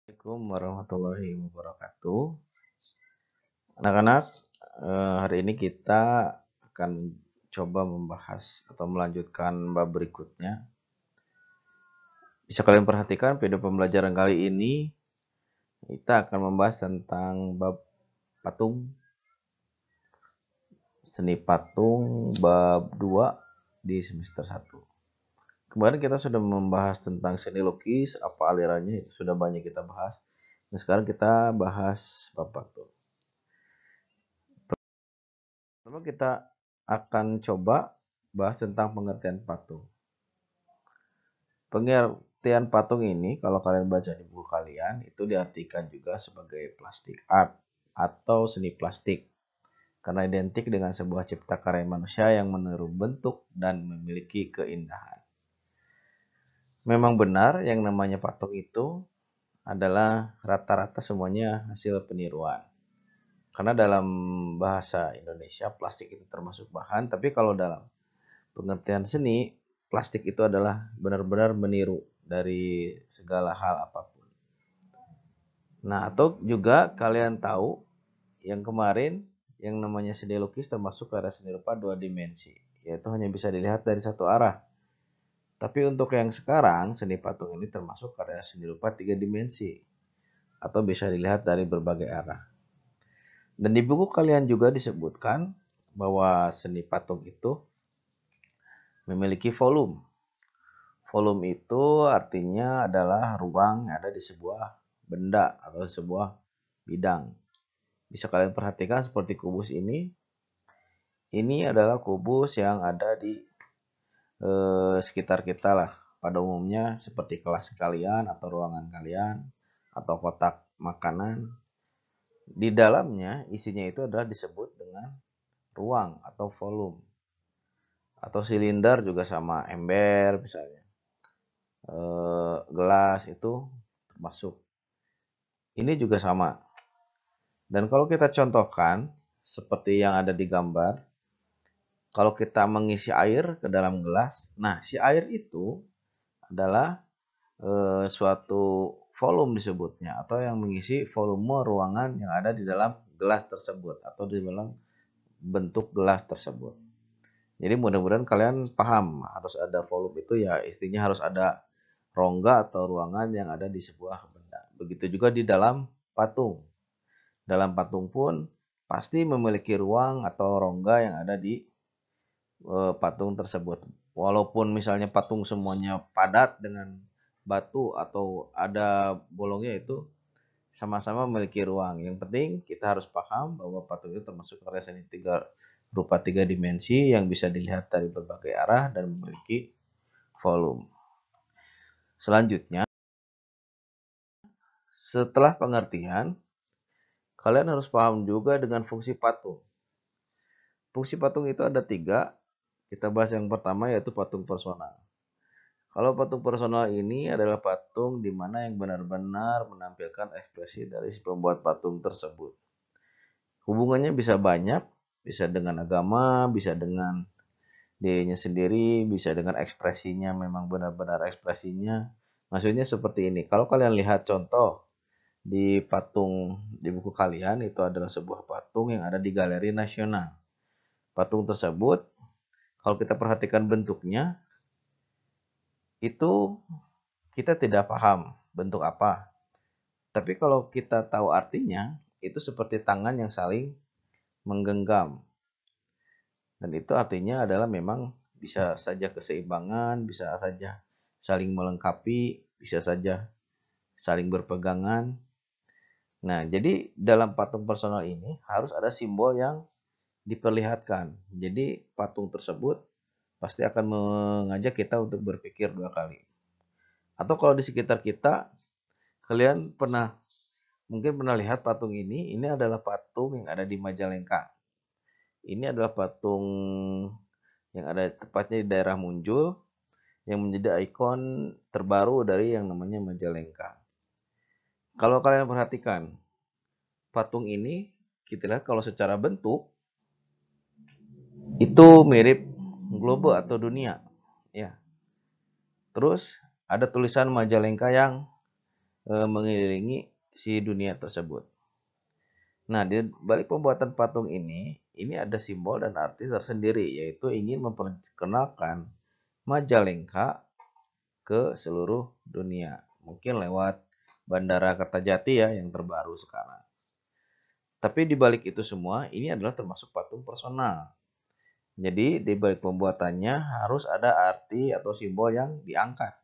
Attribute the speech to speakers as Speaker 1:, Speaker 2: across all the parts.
Speaker 1: Assalamualaikum warahmatullahi wabarakatuh. Anak-anak, hari ini kita akan coba membahas atau melanjutkan bab berikutnya. Bisa kalian perhatikan video pembelajaran kali ini kita akan membahas tentang bab patung, seni patung bab 2 di semester 1. Kemarin kita sudah membahas tentang seni lukis, apa alirannya, itu sudah banyak kita bahas. Nah, sekarang kita bahas bab patung. Pertama kita akan coba bahas tentang pengertian patung. Pengertian patung ini, kalau kalian baca di buku kalian, itu diartikan juga sebagai plastik art atau seni plastik. Karena identik dengan sebuah cipta karya manusia yang meniru bentuk dan memiliki keindahan. Memang benar yang namanya patung itu adalah rata-rata semuanya hasil peniruan. Karena dalam bahasa Indonesia plastik itu termasuk bahan, tapi kalau dalam pengertian seni, plastik itu adalah benar-benar meniru dari segala hal apapun. Nah, atau juga kalian tahu yang kemarin yang namanya seni lukis termasuk karya seni rupa 2 dimensi, yaitu hanya bisa dilihat dari satu arah. Tapi untuk yang sekarang, seni patung ini termasuk karya seni rupa 3 dimensi, atau bisa dilihat dari berbagai arah. Dan di buku kalian juga disebutkan bahwa seni patung itu memiliki volume. Volume itu artinya adalah ruang yang ada di sebuah benda atau sebuah bidang. Bisa kalian perhatikan seperti kubus ini. Ini adalah kubus yang ada di sekitar kita lah. Pada umumnya seperti kelas kalian atau ruangan kalian atau kotak makanan. Di dalamnya isinya itu adalah disebut dengan ruang atau volume. Atau silinder juga sama, ember misalnya. Gelas itu termasuk. Ini juga sama. Dan kalau kita contohkan, seperti yang ada di gambar, kalau kita mengisi air ke dalam gelas, nah si air itu adalah suatu volume disebutnya, atau yang mengisi volume ruangan yang ada di dalam gelas tersebut, atau di dalam bentuk gelas tersebut. Jadi mudah-mudahan kalian paham, harus ada volume itu ya istinya harus ada rongga atau ruangan yang ada di sebuah benda. Begitu juga di dalam patung. Dalam patung pun pasti memiliki ruang atau rongga yang ada di patung tersebut. Walaupun misalnya patung semuanya padat dengan batu atau ada bolongnya, itu sama-sama memiliki ruang. Yang penting kita harus paham bahwa patung itu termasuk karya seni rupa 3 dimensi yang bisa dilihat dari berbagai arah dan memiliki volume. Selanjutnya, setelah pengertian, kalian harus paham juga dengan fungsi patung. Fungsi patung itu ada 3. Kita bahas yang pertama yaitu patung personal. Kalau patung personal ini adalah patung di mana yang benar-benar menampilkan ekspresi dari si pembuat patung tersebut. Hubungannya bisa banyak, bisa dengan agama, bisa dengan dirinya sendiri, bisa dengan ekspresinya, memang benar-benar ekspresinya. Maksudnya seperti ini. Kalau kalian lihat contoh di patung di buku kalian, itu adalah sebuah patung yang ada di Galeri Nasional. Patung tersebut, kalau kita perhatikan bentuknya, itu kita tidak paham bentuk apa. Tapi kalau kita tahu artinya, itu seperti tangan yang saling menggenggam. Dan itu artinya adalah memang bisa saja keseimbangan, bisa saja saling melengkapi, bisa saja saling berpegangan. Nah, jadi dalam patung personal ini harus ada simbol yang diperlihatkan. Jadi patung tersebut pasti akan mengajak kita untuk berpikir 2 kali. Atau kalau di sekitar kita, kalian mungkin pernah lihat patung ini adalah patung yang ada di Majalengka. Ini adalah patung yang ada tepatnya di daerah Munjul, yang menjadi ikon terbaru dari yang namanya Majalengka. Kalau kalian perhatikan, patung ini kita lihat kalau secara bentuk itu mirip globe atau dunia, ya. Terus ada tulisan Majalengka yang mengelilingi si dunia tersebut. Nah, di balik pembuatan patung ini ada simbol dan arti tersendiri, yaitu ingin memperkenalkan Majalengka ke seluruh dunia. Mungkin lewat Bandara Kertajati ya yang terbaru sekarang. Tapi di balik itu semua, ini adalah termasuk patung personal. Jadi di balik pembuatannya harus ada arti atau simbol yang diangkat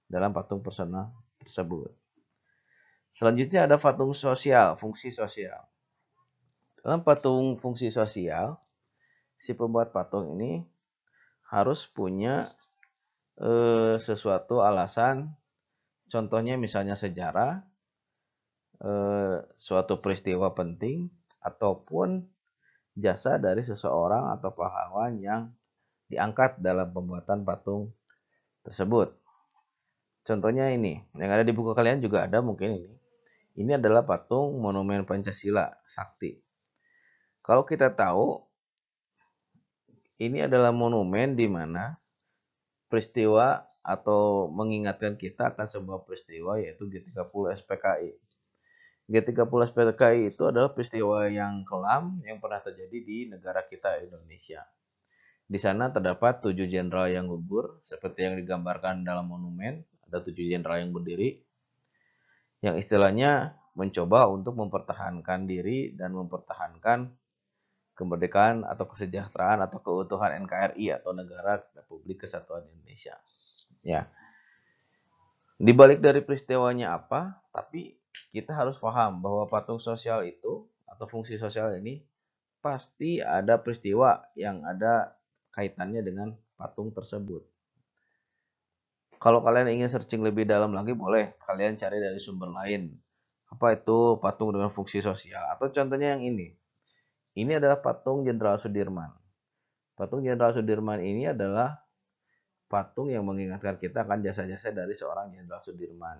Speaker 1: dalam patung personal tersebut. Selanjutnya ada patung sosial, fungsi sosial. Dalam patung fungsi sosial, si pembuat patung ini harus punya sesuatu alasan, contohnya misalnya sejarah, suatu peristiwa penting, ataupun jasa dari seseorang atau pahlawan yang diangkat dalam pembuatan patung tersebut. Contohnya ini, yang ada di buku kalian juga ada mungkin ini. Ini adalah patung Monumen Pancasila Sakti. Kalau kita tahu, ini adalah monumen di mana peristiwa atau mengingatkan kita akan sebuah peristiwa yaitu G30 SPKI. G30 SPKI itu adalah peristiwa yang kelam yang pernah terjadi di negara kita Indonesia. Di sana terdapat 7 jenderal yang gugur seperti yang digambarkan dalam monumen. Ada 7 jenderal yang berdiri yang istilahnya mencoba untuk mempertahankan diri dan mempertahankan kemerdekaan atau kesejahteraan atau keutuhan NKRI atau Negara Republik Kesatuan Indonesia. Ya. Di balik dari peristiwanya apa, tapi kita harus paham bahwa patung sosial itu atau fungsi sosial ini pasti ada peristiwa yang ada kaitannya dengan patung tersebut. Kalau kalian ingin searching lebih dalam lagi, boleh kalian cari dari sumber lain. Apa itu patung dengan fungsi sosial? Atau contohnya yang ini. Ini adalah patung Jenderal Sudirman. Patung Jenderal Sudirman ini adalah patung yang mengingatkan kita akan jasa-jasa dari seorang Jenderal Sudirman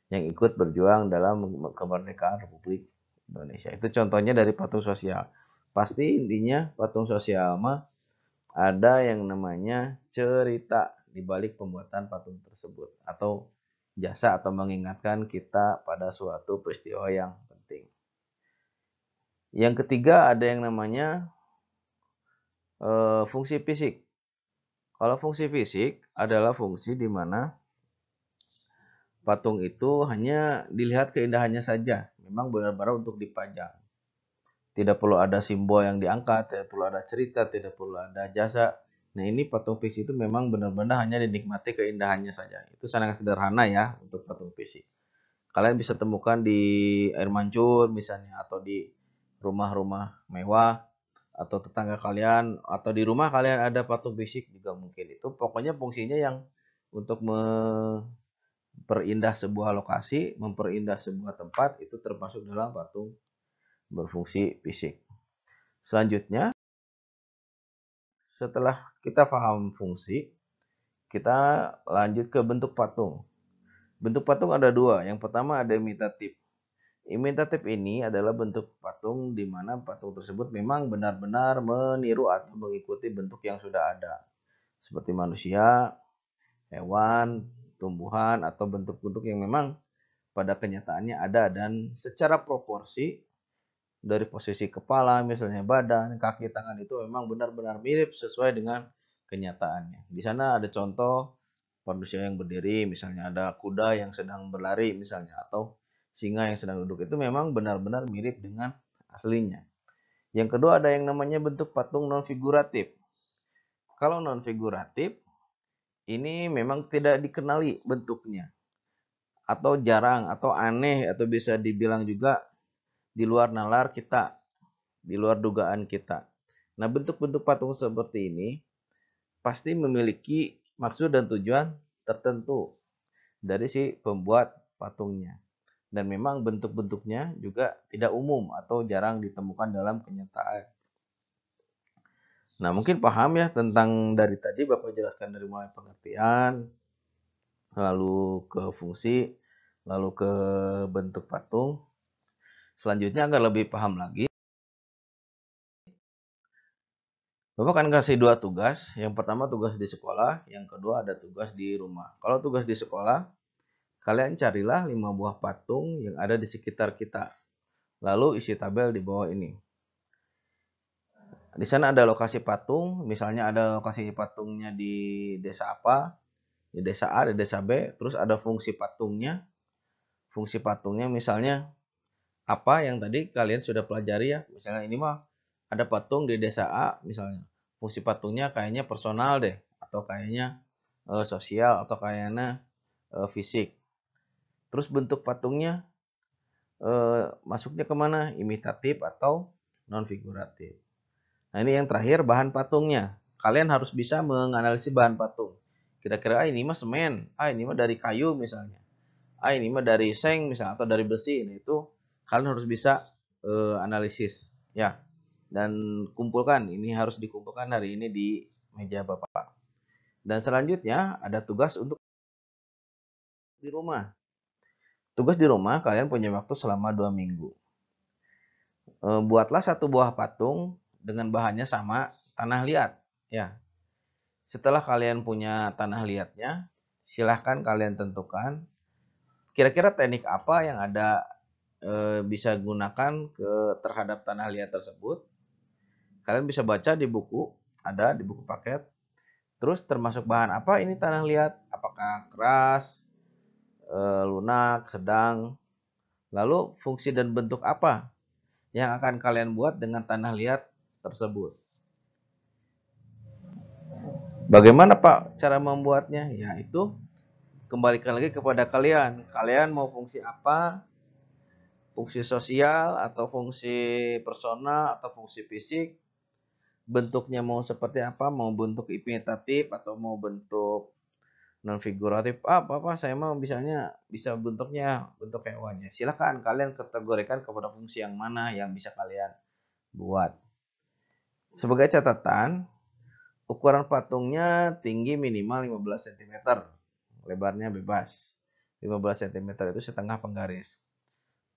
Speaker 1: yang ikut berjuang dalam kemerdekaan Republik Indonesia. Itu contohnya dari patung sosial. Pasti intinya patung sosial mah ada yang namanya cerita di balik pembuatan patung tersebut atau jasa atau mengingatkan kita pada suatu peristiwa yang penting. Yang ketiga ada yang namanya fungsi fisik. Kalau fungsi fisik adalah fungsi di mana patung itu hanya dilihat keindahannya saja, memang benar-benar untuk dipajang. Tidak perlu ada simbol yang diangkat, tidak perlu ada cerita, tidak perlu ada jasa. Nah ini patung fisik itu memang benar-benar hanya dinikmati keindahannya saja. Itu sangat sederhana ya untuk patung fisik. Kalian bisa temukan di air mancur misalnya, atau di rumah-rumah mewah, atau tetangga kalian, atau di rumah kalian ada patung fisik juga mungkin. Itu pokoknya fungsinya yang untuk memperindah sebuah lokasi, memperindah sebuah tempat, itu termasuk dalam patung berfungsi fisik. Selanjutnya, setelah kita paham fungsi, kita lanjut ke bentuk patung. Bentuk patung ada dua. Yang pertama ada imitatif. Imitatif ini adalah bentuk patung di mana patung tersebut memang benar-benar meniru atau mengikuti bentuk yang sudah ada. Seperti manusia, hewan, tumbuhan, atau bentuk-bentuk yang memang pada kenyataannya ada dan secara proporsi dari posisi kepala, misalnya badan, kaki, tangan itu memang benar-benar mirip sesuai dengan kenyataannya. Di sana ada contoh manusia yang berdiri, misalnya ada kuda yang sedang berlari misalnya, atau singa yang sedang duduk. Itu memang benar-benar mirip dengan aslinya. Yang kedua ada yang namanya bentuk patung non figuratif. Kalau non figuratif ini memang tidak dikenali bentuknya, atau jarang, atau aneh, atau bisa dibilang juga di luar nalar kita, di luar dugaan kita. Nah, bentuk-bentuk patung seperti ini pasti memiliki maksud dan tujuan tertentu dari si pembuat patungnya. Dan memang bentuk-bentuknya juga tidak umum atau jarang ditemukan dalam kenyataan. Nah, mungkin paham ya tentang dari tadi Bapak jelaskan dari mulai pengertian, lalu ke fungsi, lalu ke bentuk patung. Selanjutnya agar lebih paham lagi, Bapak akan kasih dua tugas. Yang pertama tugas di sekolah, yang kedua ada tugas di rumah. Kalau tugas di sekolah, Kalian carilah 5 buah patung yang ada di sekitar kita. Lalu isi tabel di bawah ini. Di sana ada lokasi patung, misalnya ada lokasi patungnya di desa apa, di desa A, di desa B, terus ada fungsi patungnya. Fungsi patungnya misalnya apa yang tadi kalian sudah pelajari ya. Misalnya ini mah ada patung di desa A misalnya. Fungsi patungnya kayaknya personal deh, atau kayaknya sosial, atau kayaknya fisik. Terus bentuk patungnya masuknya kemana? Imitatif atau non figuratif. Nah ini yang terakhir, bahan patungnya. Kalian harus bisa menganalisis bahan patung. Kira-kira ini mah semen, ini mah dari kayu misalnya, ini mah dari seng misalnya, atau dari besi. Nah itu kalian harus bisa analisis ya, dan kumpulkan. Ini harus dikumpulkan hari ini di meja Bapak. Dan selanjutnya ada tugas untuk di rumah. Tugas di rumah kalian punya waktu selama 2 minggu. Buatlah satu buah patung dengan bahannya sama tanah liat ya. Setelah kalian punya tanah liatnya, silahkan kalian tentukan kira-kira teknik apa yang ada bisa gunakan terhadap tanah liat tersebut. Kalian bisa baca di buku, ada di buku paket. Terus termasuk bahan apa ini tanah liat? Apakah keras, lunak, sedang? Lalu fungsi dan bentuk apa yang akan kalian buat dengan tanah liat tersebut? Bagaimana Pak cara membuatnya? Ya itu kembalikan lagi kepada kalian. Kalian mau fungsi apa? Fungsi sosial atau fungsi personal atau fungsi fisik? Bentuknya mau seperti apa? Mau bentuk imitatif atau mau bentuk non figuratif? Apa saya mau misalnya bisa bentuknya bentuk hewannya. Silakan kalian kategorikan kepada fungsi yang mana yang bisa kalian buat. Sebagai catatan, ukuran patungnya tinggi minimal 15 cm. Lebarnya bebas. 15 cm itu setengah penggaris.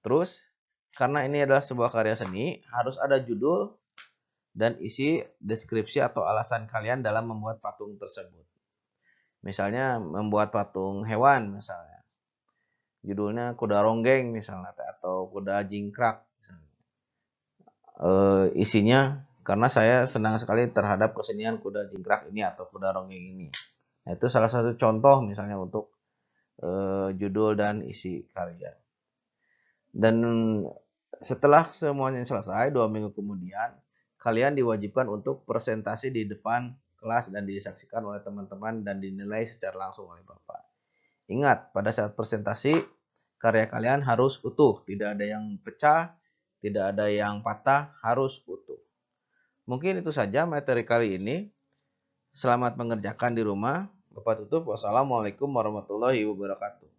Speaker 1: Terus, karena ini adalah sebuah karya seni, harus ada judul dan isi deskripsi atau alasan kalian dalam membuat patung tersebut. Misalnya membuat patung hewan misalnya. Judulnya kuda ronggeng misalnya atau kuda jingkrak. Isinya karena saya senang sekali terhadap kesenian kuda jingkrak ini atau kuda ronggeng ini. Nah, itu salah satu contoh misalnya untuk judul dan isi karya. Dan setelah semuanya selesai 2 minggu kemudian, kalian diwajibkan untuk presentasi di depan kelas dan disaksikan oleh teman-teman dan dinilai secara langsung oleh Bapak. Ingat, pada saat presentasi karya kalian harus utuh, tidak ada yang pecah, tidak ada yang patah, harus utuh. Mungkin itu saja materi kali ini. Selamat mengerjakan di rumah. Bapak tutup. Wassalamualaikum warahmatullahi wabarakatuh.